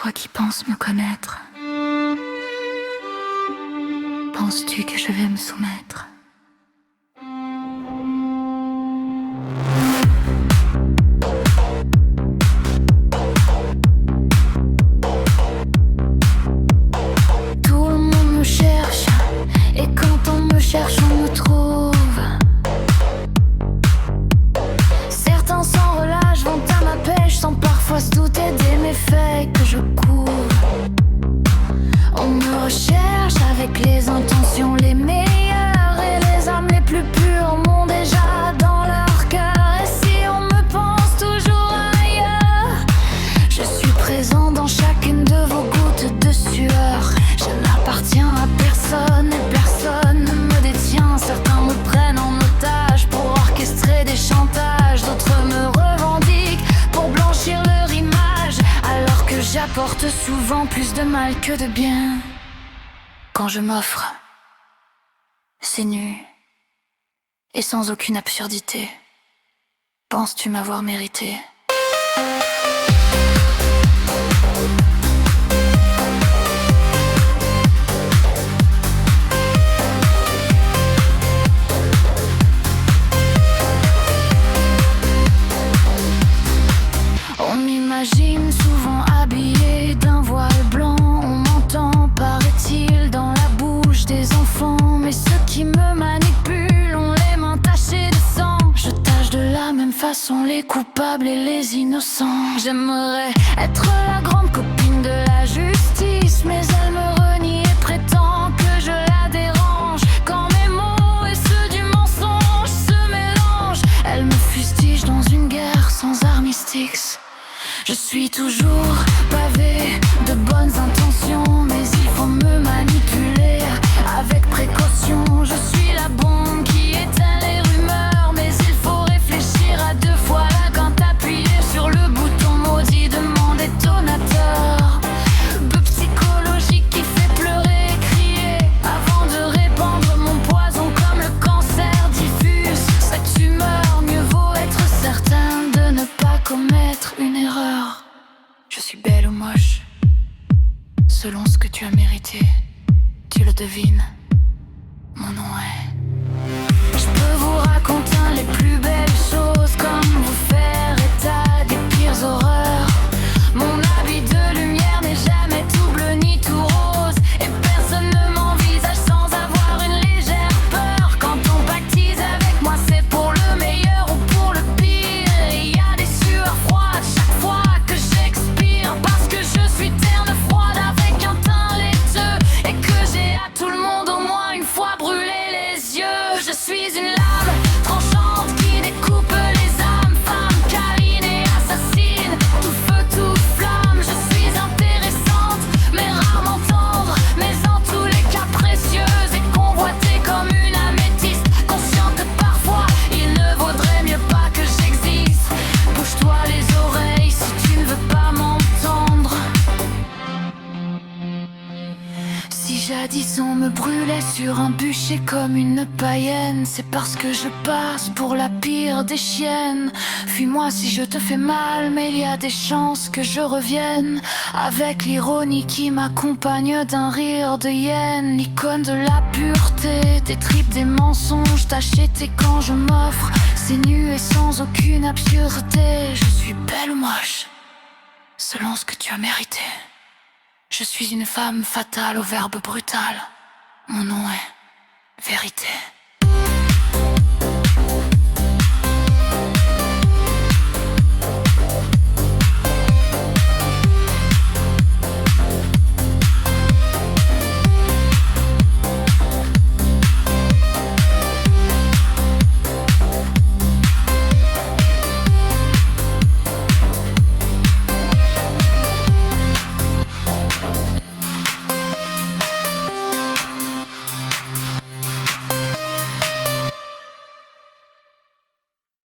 Toi qui penses me connaître, penses-tu que je vais me soumettre? Tout le monde me cherche, et quand on me cherche, on me trouve. Certains sans relâche vont à ma pêche, sans parfois se douter des méfaits que je couvre. On me recherche avec les intentions les meilleures, et les âmes les plus pures m'ont déjà dans leur cœur. Et si on me pense toujours ailleurs, je suis présent dans chacune de vos gouttes de sueur. Je n'appartiens à personne et personne ne me détient. Certains me prennent en otage pour orchestrer des chantages, d'autres me revendiquent pour blanchir leur image, alors que j'apporte souvent plus de mal que de bien. Quand je m'offre, c'est nu et sans aucune absurdité. Penses-tu m'avoir mérité? On m'imagine souvent habillé d'un voile blanc. On m'entend, paraît-il, dans la bouche des enfants. Mais ceux qui me manipulent ont les mains tachées de sang. Je tâche de la même façon les coupables et les innocents. J'aimerais être la grande copine de la justice, mais elle me renie et prétend que je la dérange. Quand mes mots et ceux du mensonge se mélangent, elle me fustige dans une guerre sans armistice. Je suis toujours pavé de bonnes intentions, mais il faut me manipuler avec précaution. Je suis la bombe qui éteint les rumeurs, mais il faut réfléchir à deux fois là quand appuyer sur le bouton maudit de mon détonateur. Peu psychologique qui fait pleurer et crier avant de répandre mon poison comme le cancer diffuse. Cette humeur, mieux vaut être certain de ne pas commettre une erreur. Je suis belle ou moche, selon ce que tu as mérité. Tu le devines, mon nom est. Je peux vous raconter les plus belles choses, comme vous faire état des pires horreurs. Mon habit de lumière n'est jamais tout bleu ni tout rose, et personne ne m'envisage sans avoir une légère peur. Quand on pactise avec moi, c'est pour le meilleur ou pour le pire. Il y a des sueurs froides chaque fois que j'expire, parce que je suis terne froide avec un teint laiteux, et que j'ai à tout le monde au moins une fois brûlé les yeux. Je suis une lame tranchante qui découpe les âmes, femme câline et assassine, tout feu, toute flamme. Je suis intéressante, mais rarement tendre, mais en tous les cas précieuse et convoitée comme une améthyste. Consciente que parfois il ne vaudrait mieux pas que j'existe. Bouge-toi les oreilles si tu ne veux pas m'entendre. Si jadis on me brûlait sur un bûcher comme une païenne, c'est parce que je passe pour la pire des chiennes. Fuis-moi si je te fais mal, mais il y a des chances que je revienne, avec l'ironie qui m'accompagne d'un rire de hyène. L'icône de la pureté, des tripes, des mensonges tachés. Et quand je m'offre, c'est nu et sans aucune absurdité. Je suis belle ou moche, selon ce que tu as mérité. Je suis une femme fatale au verbe brutal. Mon nom est vérité.